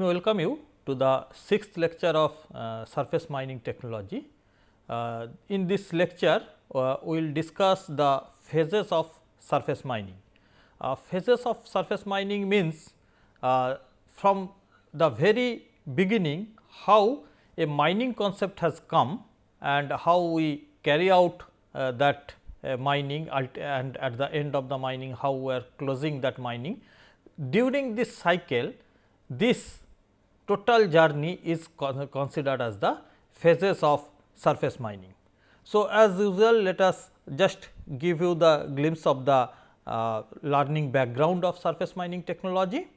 welcome you to the 6th lecture of surface mining technology. In this lecture, we will discuss the phases of surface mining. Phases of surface mining means from the very beginning how a mining concept has come and how we carry out that mining and at the end of the mining how we are closing that mining. During this cycle, this total journey is considered as the phases of surface mining. So, as usual, let us just give you the glimpse of the learning background of surface mining technology,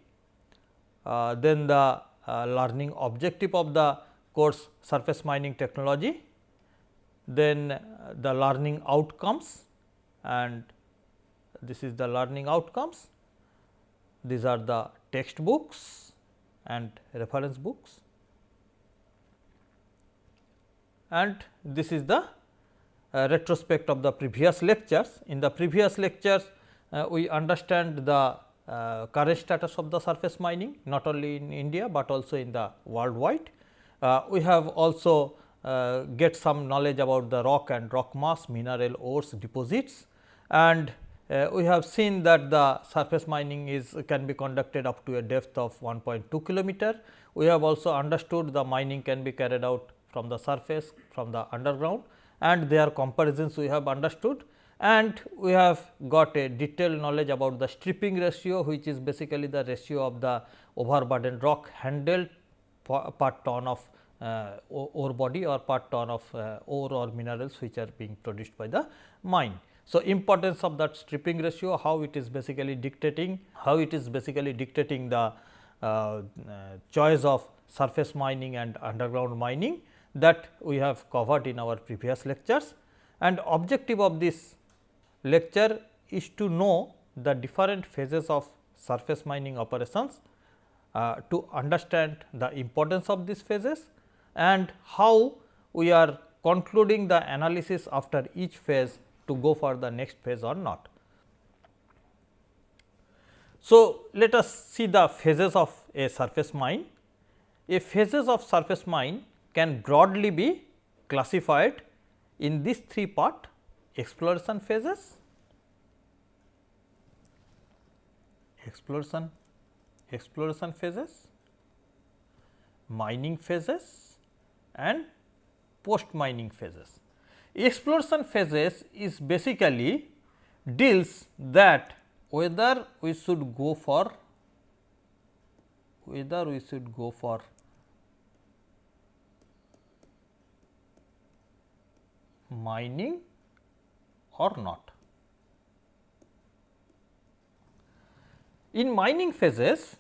then the learning objective of the course surface mining technology, then the learning outcomes, and this is the learning outcomes. These are the textbooks and reference books, and this is the retrospect of the previous lectures. In the previous lectures, we understand the current status of the surface mining not only in India, but also in the worldwide. We have also get some knowledge about the rock and rock mass, mineral ores, deposits, and we have seen that the surface mining can be conducted up to a depth of 1.2 kilometer. We have also understood the mining can be carried out from the surface, from the underground, and their comparisons we have understood, and we have got a detailed knowledge about the stripping ratio, which is basically the ratio of the overburdened rock handled per ton of ore body or per ton of ore or minerals which are being produced by the mine. So, importance of that stripping ratio, how it is basically dictating the choice of surface mining and underground mining, that we have covered in our previous lectures. And objective of this lecture is to know the different phases of surface mining operations, to understand the importance of these phases and how we are concluding the analysis after each phase to go for the next phase or not. So, let us see the phases of a surface mine. A phases of surface mine can broadly be classified in these three parts: exploration phases, mining phases, and post mining phases. Exploration phases is basically deals that whether we should go for mining or not. In mining phases,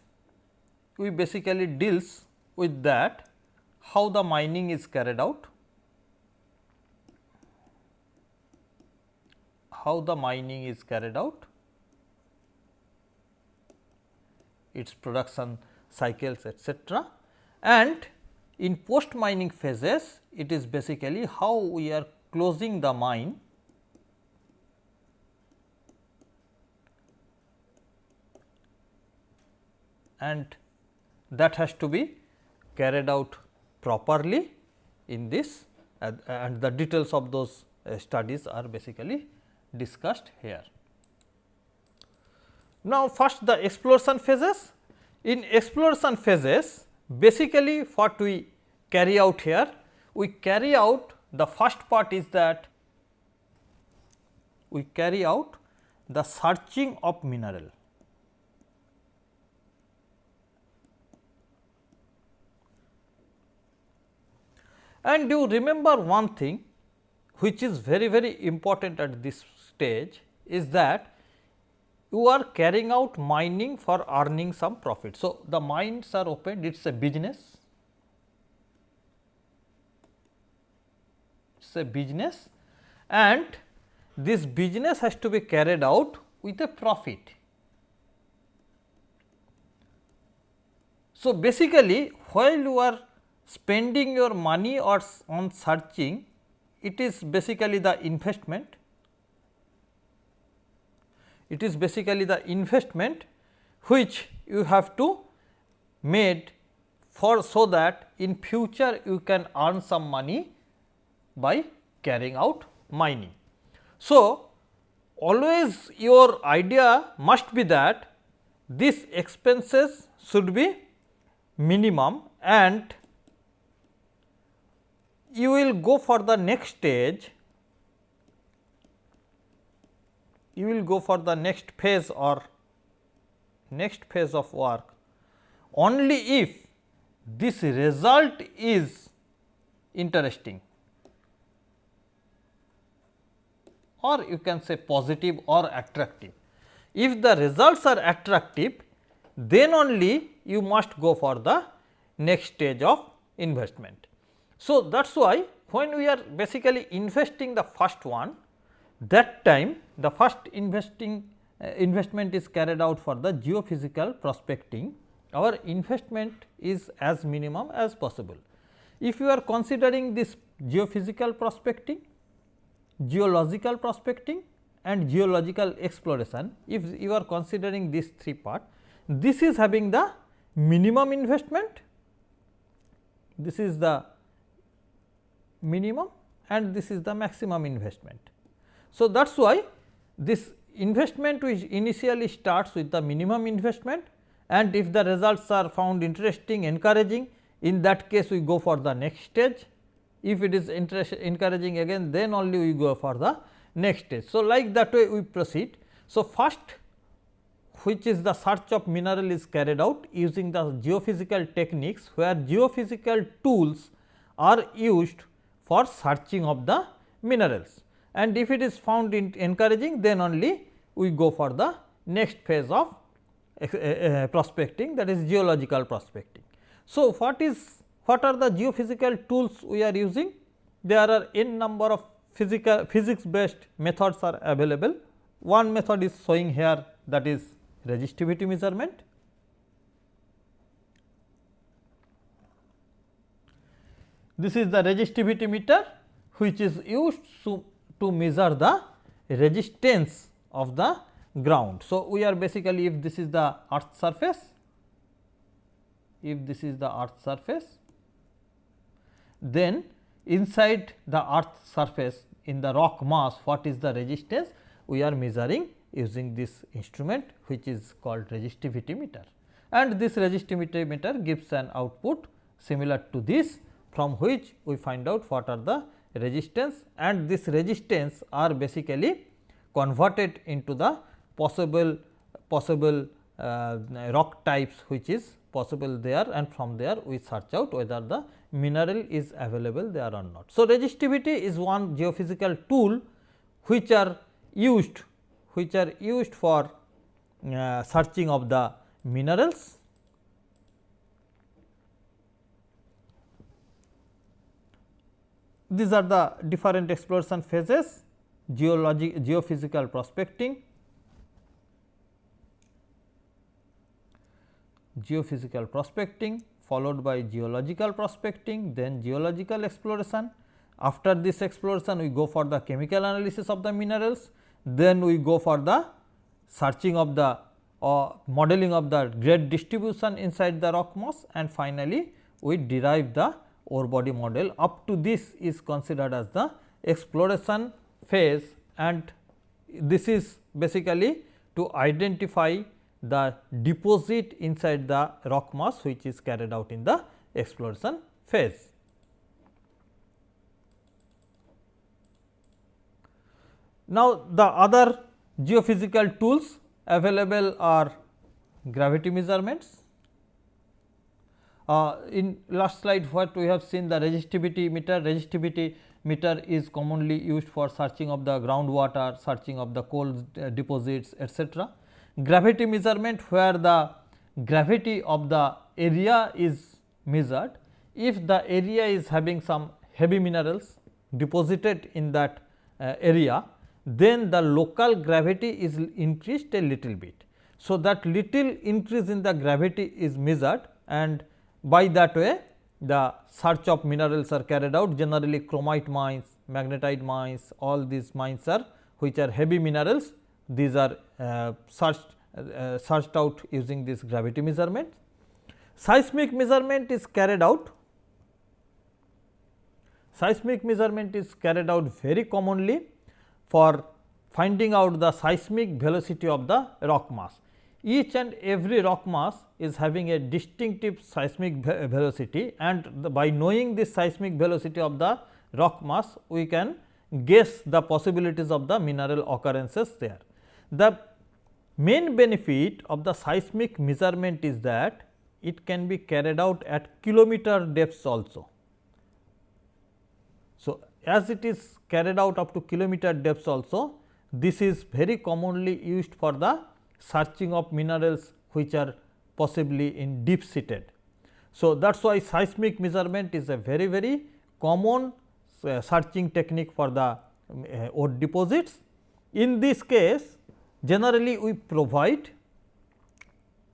we basically deals with that how the mining is carried out, its production cycles, etc. And in post mining phases, it is basically how we are closing the mine and that has to be carried out properly in this, and the details of those studies are basically discussed here. Now, first the exploration phases. In exploration phases, basically what we carry out here, we carry out the first part is that we carry out the searching of mineral. And you remember one thing which is very important at this stage is that you are carrying out mining for earning some profit. So, the mines are opened, it is a business, and this business has to be carried out with a profit. So, basically while you are spending your money or on searching, it is basically the investment. It is basically the investment which you have to made for so that in future you can earn some money by carrying out mining. So, always your idea must be that these expenses should be minimum and you will go for the next stage, you will go for the next phase or next phase of work only if this result is interesting, or you can say positive or attractive. If the results are attractive, then only you must go for the next stage of investment. So, that is why when we are basically investing the first one, that time the first investment is carried out for the geophysical prospecting. Our investment is as minimum as possible. If you are considering this geophysical prospecting, geological prospecting and geological exploration, if you are considering these three parts, this is having the minimum investment, this is the minimum and this is the maximum investment. So, that is why this investment which initially starts with the minimum investment, and if the results are found interesting, encouraging, in that case we go for the next stage. If it is encouraging again, then only we go for the next stage. So, like that way we proceed. So, first, which is the search of mineral, is carried out using the geophysical techniques, where geophysical tools are used for searching of the minerals, and if it is found encouraging, then only we go for the next phase of prospecting, that is geological prospecting. So, what are the geophysical tools we are using? There are n number of physics based methods are available. One method is showing here, that is resistivity measurement. This is the resistivity meter which is used to measure the resistance of the ground. So, we are basically, if this is the earth surface, then inside the earth surface in the rock mass, what is the resistance we are measuring using this instrument which is called resistivity meter, and this resistivity meter gives an output similar to this, from which we find out what are the resistance, and this resistance are basically converted into the possible rock types which is possible there, and from there we search out whether the mineral is available there or not. So, resistivity is one geophysical tool which are used for searching of the minerals. These are the different exploration phases: geophysical prospecting, followed by geological prospecting, then geological exploration. After this exploration, we go for the chemical analysis of the minerals, then we go for the searching of the modeling of the grade distribution inside the rock mass, and finally, we derive the ore body model. Up to this is considered as the exploration phase, and this is basically to identify the deposit inside the rock mass which is carried out in the exploration phase. Now, the other geophysical tools available are gravity measurements. In last slide, what we have seen, the resistivity meter is commonly used for searching of the groundwater, searching of the coal deposits, etc. Gravity measurement, where the gravity of the area is measured. If the area is having some heavy minerals deposited in that area, then the local gravity is increased a little bit. So, that little increase in the gravity is measured, and by that way the search of minerals are carried out. Generally chromite mines, magnetite mines, all these mines are which are heavy minerals, these are searched out using this gravity measurement. seismic measurement is carried out. Seismic measurement is carried out very commonly for finding out the seismic velocity of the rock mass. Each and every rock mass is having a distinctive seismic velocity, and by knowing this seismic velocity of the rock mass, we can guess the possibilities of the mineral occurrences there. The main benefit of the seismic measurement is that it can be carried out at kilometer depths also. So, as it is carried out up to kilometer depths also, this is very commonly used for the searching of minerals which are possibly in deep seated. So, that is why seismic measurement is a very common searching technique for the ore deposits. In this case, generally we provide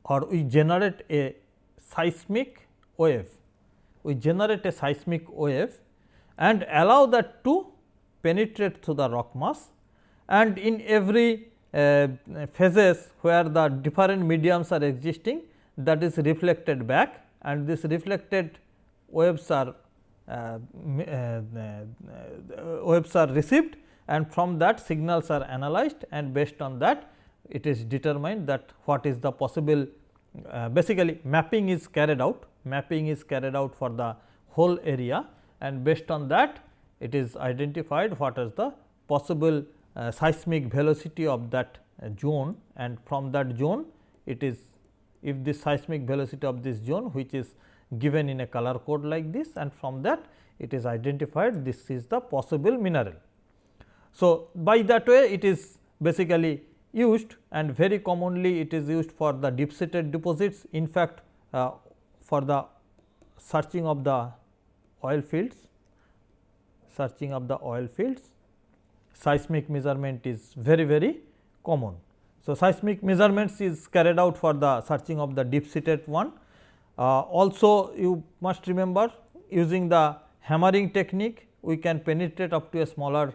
or we generate a seismic wave, and allow that to penetrate through the rock mass, and in every phases where the different mediums are existing, that is reflected back, and this reflected waves are received, and from that signals are analyzed, and based on that it is determined that what is the possible basically mapping is carried out for the whole area, and based on that it is identified what is the possible seismic velocity of that zone, and from that zone it is, if the seismic velocity of this zone which is given in a color code like this, and from that it is identified this is the possible mineral. So, by that way it is basically used, and very commonly it is used for the deep seated deposits. In fact, for the searching of the oil fields, seismic measurement is very common. So, seismic measurements is carried out for the searching of the deep seated one. Also you must remember, using the hammering technique we can penetrate up to a smaller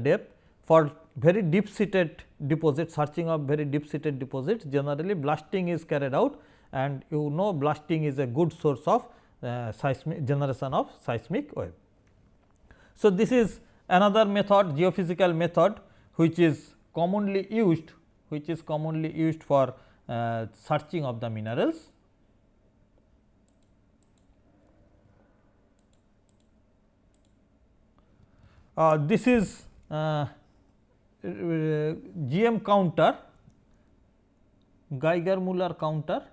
depth. For very deep seated deposits, searching of very deep seated deposits, generally blasting is carried out, and you know blasting is a good source of generation of seismic wave. So, this is another method, geophysical method, which is commonly used for searching of the minerals. This is GM counter, Geiger-Müller counter.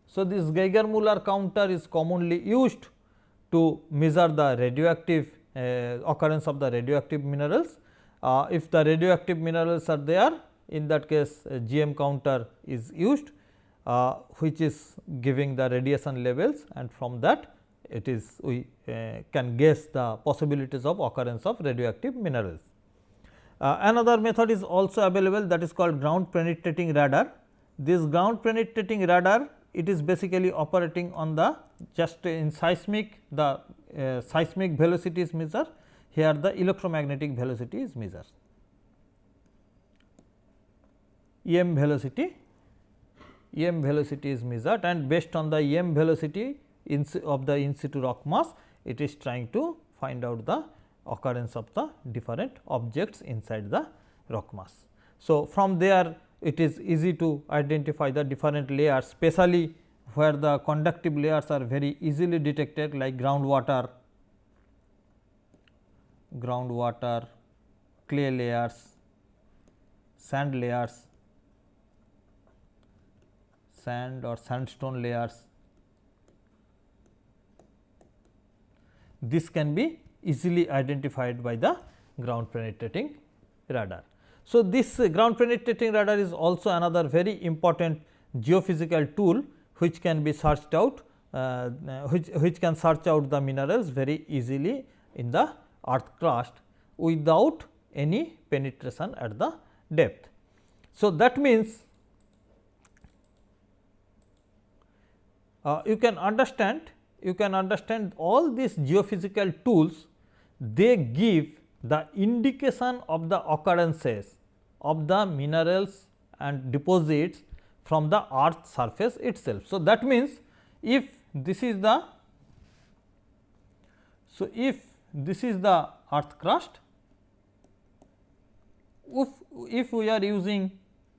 So, this Geiger-Müller counter is commonly used to measure the radioactive occurrence of the radioactive minerals. If the radioactive minerals are there, in that case GM counter is used, which is giving the radiation levels, and from that it is we can guess the possibilities of occurrence of radioactive minerals. Another method is also available, that is called ground penetrating radar. This ground penetrating radar, it is basically operating on the just in seismic, the seismic velocity is measured, here the electromagnetic velocity is measured. EM velocity is measured, and based on the EM velocity of the in situ rock mass, it is trying to find out the occurrence of the different objects inside the rock mass. So, from there it is easy to identify the different layers, especially where the conductive layers are very easily detected, like groundwater, clay layers, sand layers, sand or sandstone layers. This can be easily identified by the ground penetrating radar. So, this ground penetrating radar is also another very important geophysical tool which can be searched out, which can search out the minerals very easily in the earth crust without any penetration at the depth. So, that means you can understand all these geophysical tools, they give the indication of the occurrences of the minerals and deposits from the earth surface itself. So, that means if this is the earth crust, if we are using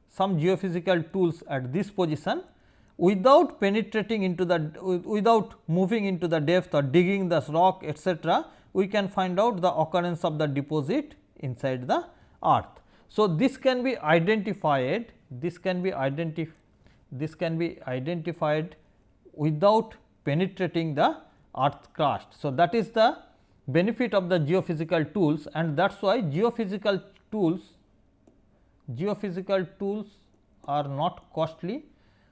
some geophysical tools at this position, without penetrating into the without moving into the depth or digging the rock etcetera, we can find out the occurrence of the deposit inside the earth. So, this can be identified without penetrating the earth crust. So, that is the benefit of the geophysical tools, and that is why geophysical tools are not costly.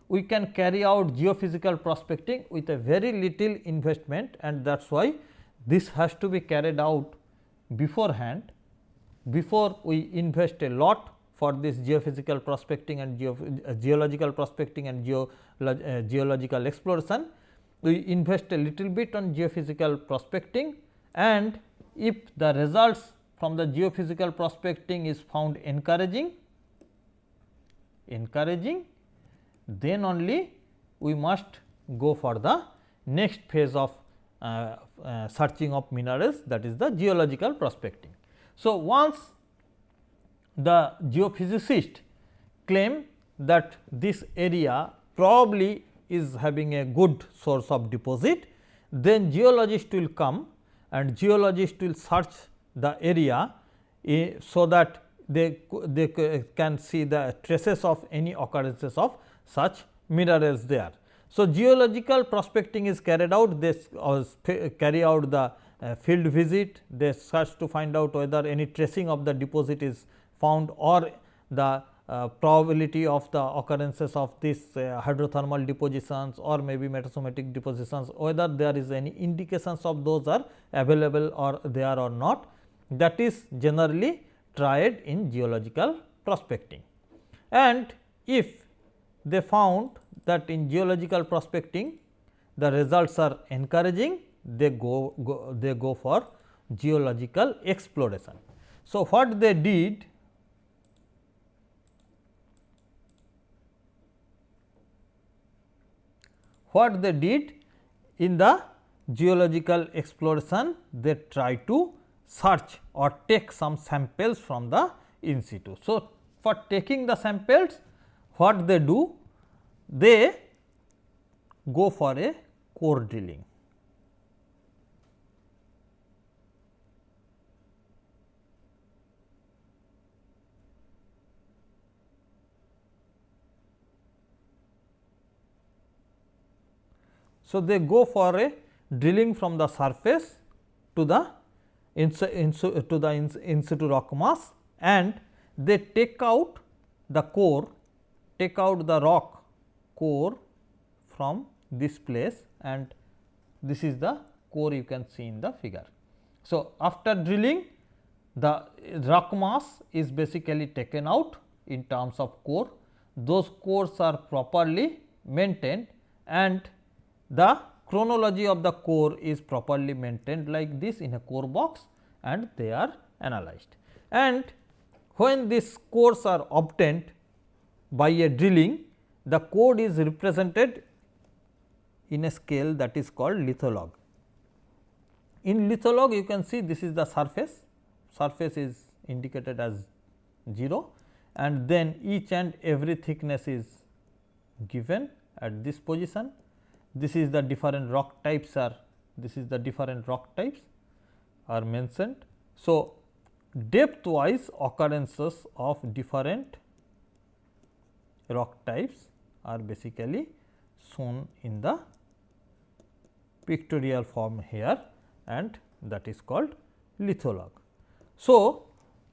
We can carry out geophysical prospecting with a very little investment, and that is why this has to be carried out beforehand, before we invest a lot for this geophysical prospecting and geological prospecting and geological exploration. We invest a little bit on geophysical prospecting, and if the results from the geophysical prospecting is found encouraging, then only we must go for the next phase of searching of minerals, that is the geological prospecting. So, once the geophysicist claim that this area probably is having a good source of deposit, then geologist will come and geologist will search the area so that they can see the traces of any occurrences of such minerals there. So, geological prospecting is carried out, they carry out the field visit, they search to find out whether any tracing of the deposit is found, or the probability of the occurrences of this hydrothermal depositions or maybe metasomatic depositions, whether there is any indications of those are available or there or not. That is generally tried in geological prospecting, and if they found that in geological prospecting the results are encouraging, they go for geological exploration. So, what they did, in the geological exploration, they try to search or take some samples from the in situ. So, for taking the samples, what they do? They go for a core drilling. So, they go for a drilling from the surface to the in situ rock mass, and they take out the core, the rock core from this place, and this is the core you can see in the figure. So, after drilling, the rock mass is basically taken out in terms of core. Those cores are properly maintained, and the chronology of the core is properly maintained like this in a core box, and they are analyzed. And when these cores are obtained by a drilling, the core is represented in a scale that is called litholog. In litholog, you can see this is the surface is indicated as 0, and then each and every thickness is given at this position. This is the different rock types are mentioned. So, depth wise occurrences of different rock types are basically shown in the pictorial form here, and that is called litholog. So,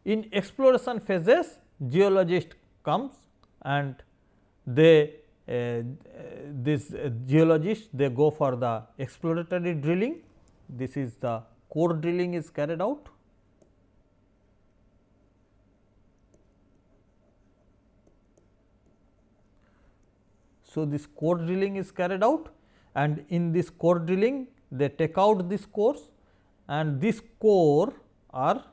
in exploration phases, geologist comes and they this geologist they go for the exploratory drilling. This is the core drilling is carried out. So, this core drilling is carried out, and in this core drilling they take out this cores, and this core are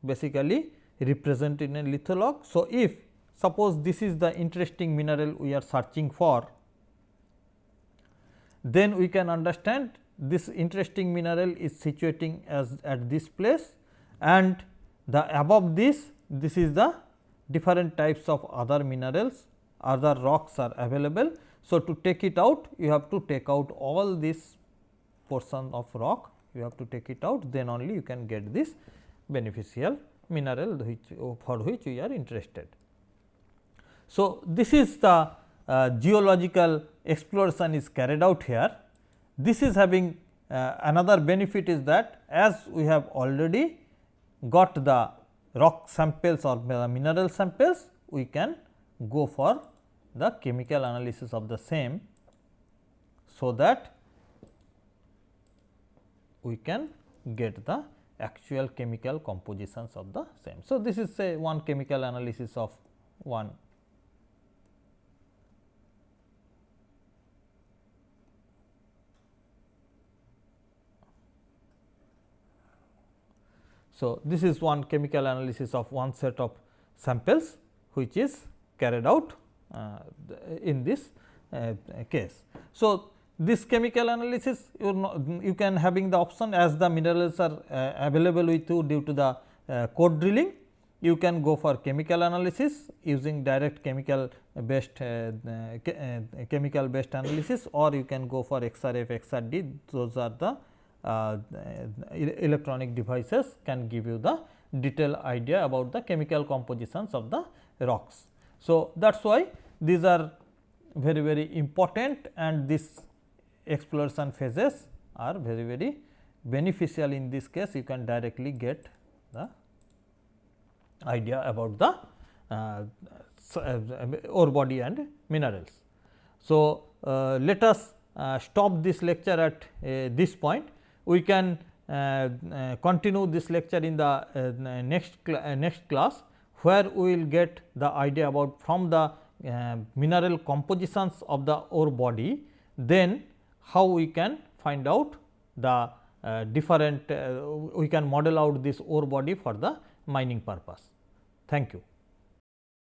basically represented in a litholog. So, if suppose this is the interesting mineral we are searching for, then we can understand this interesting mineral is situating as at this place, and the above this is the different types of other minerals, other rocks are available. So, to take it out you have to take out all this portion of rock, you have to take it out, then only you can get this beneficial mineral for which we are interested. So, this is the geological exploration is carried out here. This is having another benefit is that as we have already got the rock samples or the mineral samples, we can go for the chemical analysis of the same, so that we can get the actual chemical compositions of the same. So, this is say one chemical analysis of one. So, this is one chemical analysis of one set of samples which is carried out in this case. So, this chemical analysis you can having the option as the minerals are available with you due to the core drilling, you can go for chemical analysis using direct chemical based analysis, or you can go for XRF, XRD, those are the electronic devices can give you the detailed idea about the chemical compositions of the rocks. So, that is why these are very important, and this exploration phases are very beneficial. In this case you can directly get the idea about the ore body and minerals. So, let us stop this lecture at this point. We can continue this lecture in the next class, where we will get the idea about from the mineral compositions of the ore body, then how we can find out the different we can model out this ore body for the mining purpose. Thank you.